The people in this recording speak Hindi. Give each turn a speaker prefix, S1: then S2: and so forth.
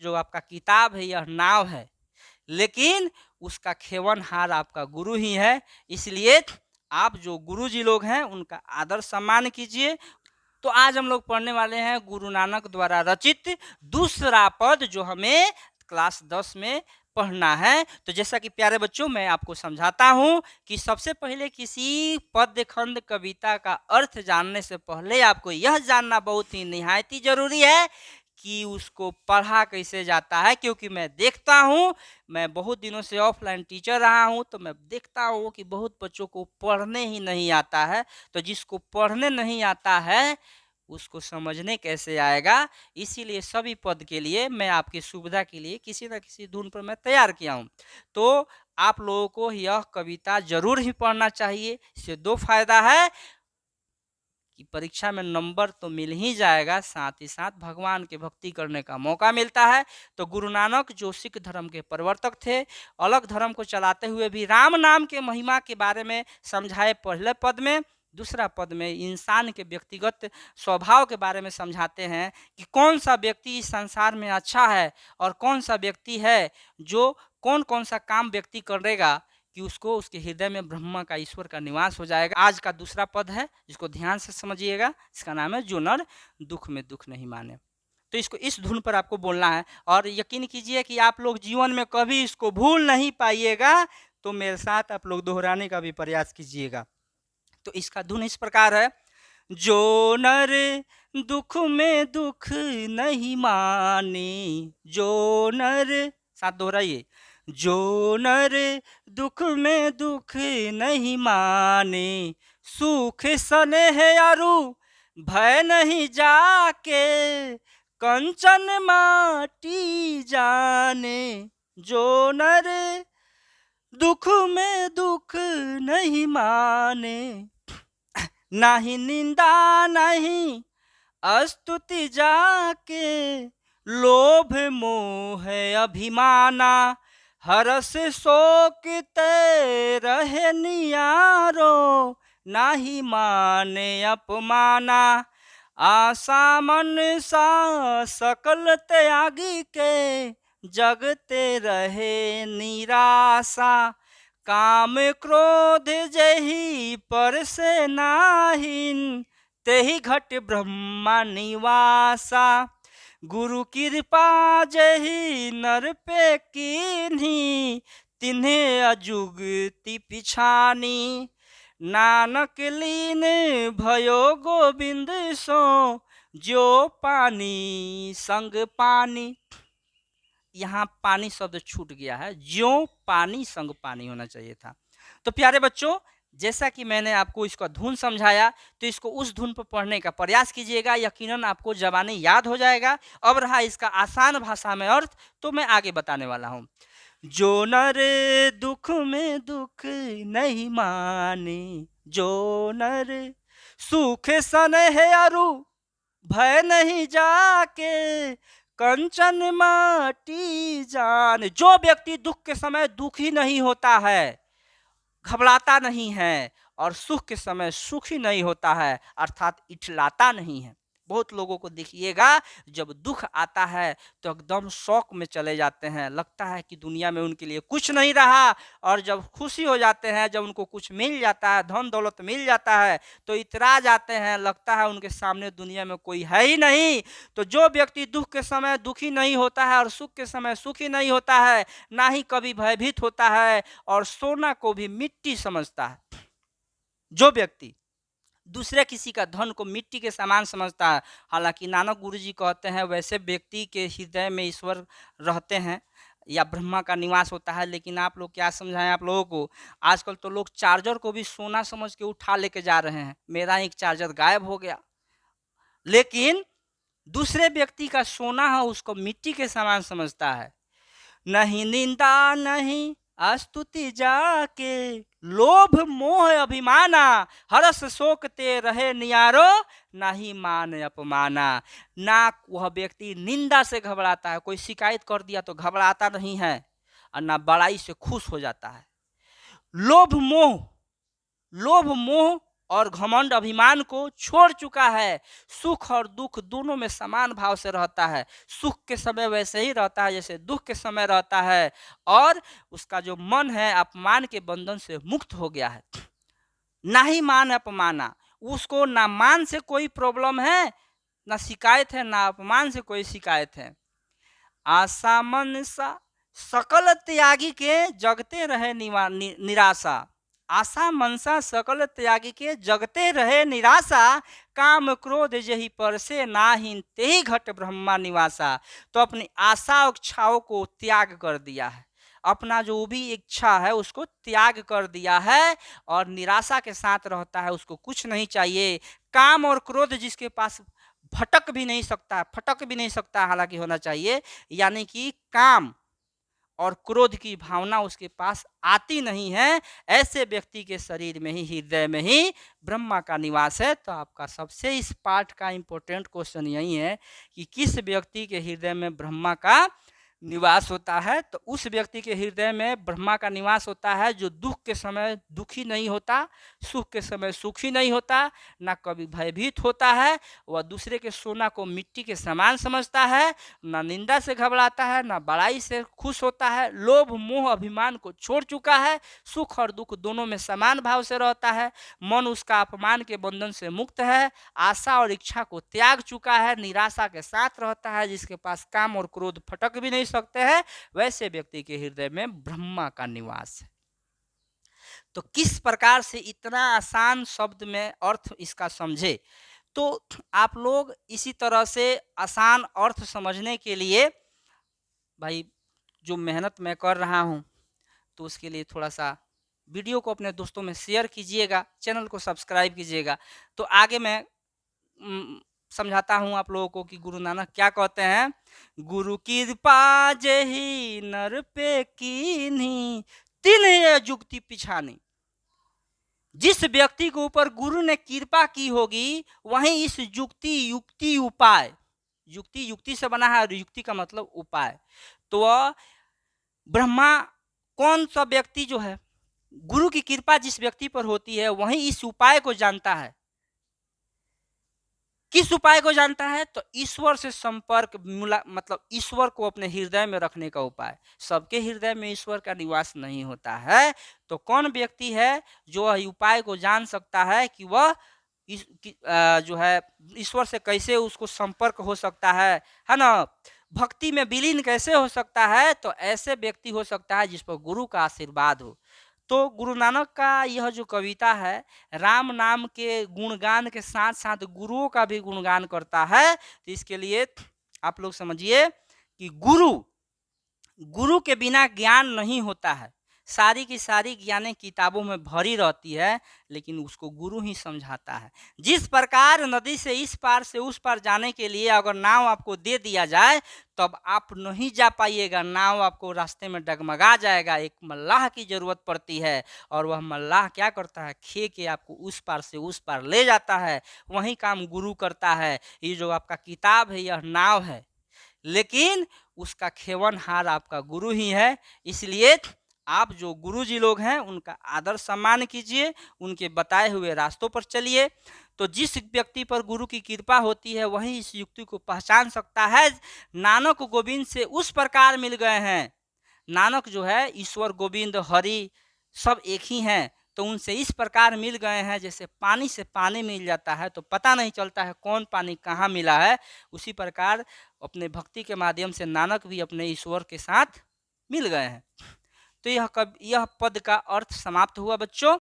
S1: जो आपका किताब है यह नाव है, लेकिन उसका खेवनहार आपका गुरु ही है। इसलिए आप जो गुरुजी लोग हैं उनका आदर सम्मान कीजिए। तो आज हम लोग पढ़ने वाले हैं गुरु नानक द्वारा रचित दूसरा पद, जो हमें क्लास 10 में पढ़ना है। तो जैसा कि प्यारे बच्चों, मैं आपको समझाता हूँ कि सबसे पहले किसी पद्य खंड कविता का अर्थ जानने से पहले आपको यह जानना बहुत ही निहायती जरूरी है कि उसको पढ़ा कैसे जाता है। क्योंकि मैं देखता हूँ, मैं बहुत दिनों से ऑफलाइन टीचर रहा हूँ, तो मैं देखता हूँ कि बहुत बच्चों को पढ़ने ही नहीं आता है। तो जिसको पढ़ने नहीं आता है उसको समझने कैसे आएगा। इसीलिए सभी पद के लिए मैं आपकी सुविधा के लिए किसी न किसी धुन पर मैं तैयार किया हूँ। तो आप लोगों को यह कविता जरूर ही पढ़ना चाहिए। इससे दो फायदा है कि परीक्षा में नंबर तो मिल ही जाएगा, साथ ही साथ भगवान की भक्ति करने का मौका मिलता है। तो गुरु नानक जो सिख धर्म के प्रवर्तक थे, अलग धर्म को चलाते हुए भी राम नाम के महिमा के बारे में समझाए पहले पद में। दूसरा पद में इंसान के व्यक्तिगत स्वभाव के बारे में समझाते हैं कि कौन सा व्यक्ति इस संसार में अच्छा है और कौन सा व्यक्ति है जो कौन कौन सा काम व्यक्ति करेगा कि उसको उसके हृदय में ब्रह्मा का, ईश्वर का निवास हो जाएगा। आज का दूसरा पद है, जिसको ध्यान से समझिएगा। इसका नाम है जो नर दुख में दुख नहीं माने। तो इसको इस धुन पर आपको बोलना है और यकीन कीजिए कि आप लोग जीवन में कभी इसको भूल नहीं पाइएगा। तो मेरे साथ आप लोग दोहराने का भी प्रयास कीजिएगा। तो इसका धुन इस प्रकार है। जो नर दुख में दुख नहीं माने, जो नर, साथ दोहराइए, जो नर दुख में दुख नहीं माने, सुख स्नेह अरु भय नहीं जाके, कंचन माटी जाने। जो नर दुख में दुख नहीं माने, नहीं निंदा नहीं स्तुति जाके, लोभ मोह अभिमाना, हरस शोक ते रहे नियारो, नाही माने अपमाना। आशा मन सा सकल त्यागी के, जगते रहे निराशा। काम क्रोध जही पर से नाहिन, तेहि घट ब्रह्मा निवासा। गुरु कृपा जही नर पे कीन्ही, तिन्हें अजुगति पिछानी। नानक लीन भयो गोविंद सो, जो पानी संग पानी। यहाँ पानी शब्द छूट गया है, ज्यों पानी संग पानी होना चाहिए था। तो प्यारे बच्चों, जैसा कि मैंने आपको इसका धुन समझाया, तो इसको उस धुन पर पढ़ने का प्रयास कीजिएगा। यकीनन आपको ज़बानी याद हो जाएगा। अब रहा इसका आसान भाषा में अर्थ, तो मैं आगे बताने वाला हूँ। जो नर दुख में दुख नहीं माने, जो नर सुख स्नेह अरु भय नहीं जाके, कंचन माटी जान। जो व्यक्ति दुख के समय दुखी नहीं होता है, घबराता नहीं है, और सुख के समय सुखी नहीं होता है, अर्थात इठलाता नहीं है। बहुत लोगों को देखिएगा, जब दुख आता है तो एकदम शौक में चले जाते हैं, लगता है कि दुनिया में उनके लिए कुछ नहीं रहा। और जब खुशी हो जाते हैं, जब उनको कुछ मिल जाता है, धन दौलत मिल जाता है, तो इतरा जाते हैं, लगता है उनके सामने दुनिया में कोई है ही नहीं। तो जो व्यक्ति दुख के समय दुखी नहीं होता है और सुख के समय सुखी नहीं होता है, ना ही कभी भयभीत होता है, और सोना को भी मिट्टी समझता है। जो व्यक्ति दूसरे किसी का धन को मिट्टी के समान समझता है, हालांकि नानक गुरुजी कहते हैं वैसे व्यक्ति के हृदय में ईश्वर रहते हैं या ब्रह्मा का निवास होता है। लेकिन आप लोग क्या समझाएं आप लोगों को, आजकल तो लोग चार्जर को भी सोना समझ के उठा लेके जा रहे हैं। मेरा एक चार्जर गायब हो गया, लेकिन दूसरे व्यक्ति का सोना है उसको मिट्टी के समान समझता है। नहीं निंदा नहीं स्तुति जाके, लोभ मोह अभिमाना, हरस शोक ते रहे नियारो, नाही मान अपमाना। ना वह व्यक्ति निंदा से घबराता है, कोई शिकायत कर दिया तो घबराता नहीं है, और ना बड़ाई से खुश हो जाता है। लोभ मोह और घमंड अभिमान को छोड़ चुका है। सुख और दुख दोनों में समान भाव से रहता है। सुख के समय वैसे ही रहता है जैसे दुख के समय रहता है, और उसका जो मन है अपमान के बंधन से मुक्त हो गया है। ना ही मान अपमाना, उसको ना मान से कोई प्रॉब्लम है, ना शिकायत है, ना अपमान से कोई शिकायत है। आशा मनसा सकल त्यागी के जगते रहे निराशा। आशा मनसा सकल त्यागी के जगते रहे निराशा। काम क्रोध जही पर से नाहीन तेही घट ब्रह्मा निवासा। तो अपनी आशा और इच्छाओं को त्याग कर दिया है, अपना जो भी इच्छा है उसको त्याग कर दिया है और निराशा के साथ रहता है, उसको कुछ नहीं चाहिए। काम और क्रोध जिसके पास फटक भी नहीं सकता, हालांकि होना चाहिए, यानी कि काम और क्रोध की भावना उसके पास आती नहीं है, ऐसे व्यक्ति के शरीर में ही, हृदय में ही ब्रह्मा का निवास है। तो आपका सबसे इस पाठ का इम्पोर्टेंट क्वेश्चन यही है कि किस व्यक्ति के हृदय में ब्रह्मा का निवास होता है। तो उस व्यक्ति के हृदय में ब्रह्मा का निवास होता है जो दुख के समय दुखी नहीं होता, सुख के समय सुखी नहीं होता, ना कभी भयभीत होता है, वह दूसरे के सोना को मिट्टी के समान समझता है, ना निंदा से घबराता है, ना बड़ाई से खुश होता है, लोभ मोह अभिमान को छोड़ चुका है, सुख और दुख दोनों में समान भाव से रहता है, मन उसका अपमान के बंधन से मुक्त है, आशा और इच्छा को त्याग चुका है, निराशा के साथ रहता है, जिसके पास काम और क्रोध फटक भी नहीं सकते हैं, वैसे व्यक्ति के हृदय में ब्रह्मा का निवास है। तो किस प्रकार से इतना आसान शब्द में अर्थ इसका समझे, तो आप लोग इसी तरह से आसान अर्थ समझने के लिए भाई जो मेहनत मैं कर रहा हूं, तो उसके लिए थोड़ा सा वीडियो को अपने दोस्तों में शेयर कीजिएगा, चैनल को सब्सक्राइब कीजिएगा। तो आगे मैं समझाता हूं आप लोगों को कि गुरु नानक क्या कहते हैं। गुरु कृपा जेहि नर पे कीन्ही तिन्ह जुक्ति पिछानी। जिस व्यक्ति के ऊपर गुरु ने कृपा की होगी वहीं इस युक्ति उपाय, युक्ति से बना है और युक्ति का मतलब उपाय। तो ब्रह्मा कौन सा व्यक्ति जो है, गुरु की कृपा जिस व्यक्ति पर होती है वहीं इस उपाय को जानता है। किस उपाय को जानता है? तो ईश्वर से संपर्क, मतलब ईश्वर को अपने हृदय में रखने का उपाय। सबके हृदय में ईश्वर का निवास नहीं होता है। तो कौन व्यक्ति है जो उपाय को जान सकता है कि वह जो है ईश्वर से कैसे उसको संपर्क हो सकता है ना, भक्ति में विलीन कैसे हो सकता है? तो ऐसे व्यक्ति हो सकता है जिस पर गुरु का आशीर्वाद हो। तो गुरु नानक का यह जो कविता है राम नाम के गुणगान के साथ साथ गुरुओं का भी गुणगान करता है। तो इसके लिए आप लोग समझिए कि गुरु के बिना ज्ञान नहीं होता है। सारी की सारी ज्ञानें किताबों में भरी रहती है, लेकिन उसको गुरु ही समझाता है। जिस प्रकार नदी से इस पार से उस पार जाने के लिए अगर नाव आपको दे दिया जाए तब आप नहीं जा पाइएगा, नाव आपको रास्ते में डगमगा जाएगा। एक मल्लाह की जरूरत पड़ती है और वह मल्लाह क्या करता है, खे के आपको उस पार से उस पार ले जाता है। वही काम गुरु करता है। ये जो आपका किताब है यह नाव है, लेकिन उसका खेवनहार आपका गुरु ही है। इसलिए आप जो गुरुजी लोग हैं उनका आदर सम्मान कीजिए, उनके बताए हुए रास्तों पर चलिए। तो जिस व्यक्ति पर गुरु की कृपा होती है वही इस युक्ति को पहचान सकता है। नानक गोविंद से उस प्रकार मिल गए हैं। नानक जो है ईश्वर गोविंद हरि सब एक ही हैं, तो उनसे इस प्रकार मिल गए हैं जैसे पानी से पानी मिल जाता है तो पता नहीं चलता है कौन पानी कहाँ मिला है। उसी प्रकार अपने भक्ति के माध्यम से नानक भी अपने ईश्वर के साथ मिल गए हैं। तो यह पद का अर्थ समाप्त हुआ बच्चों।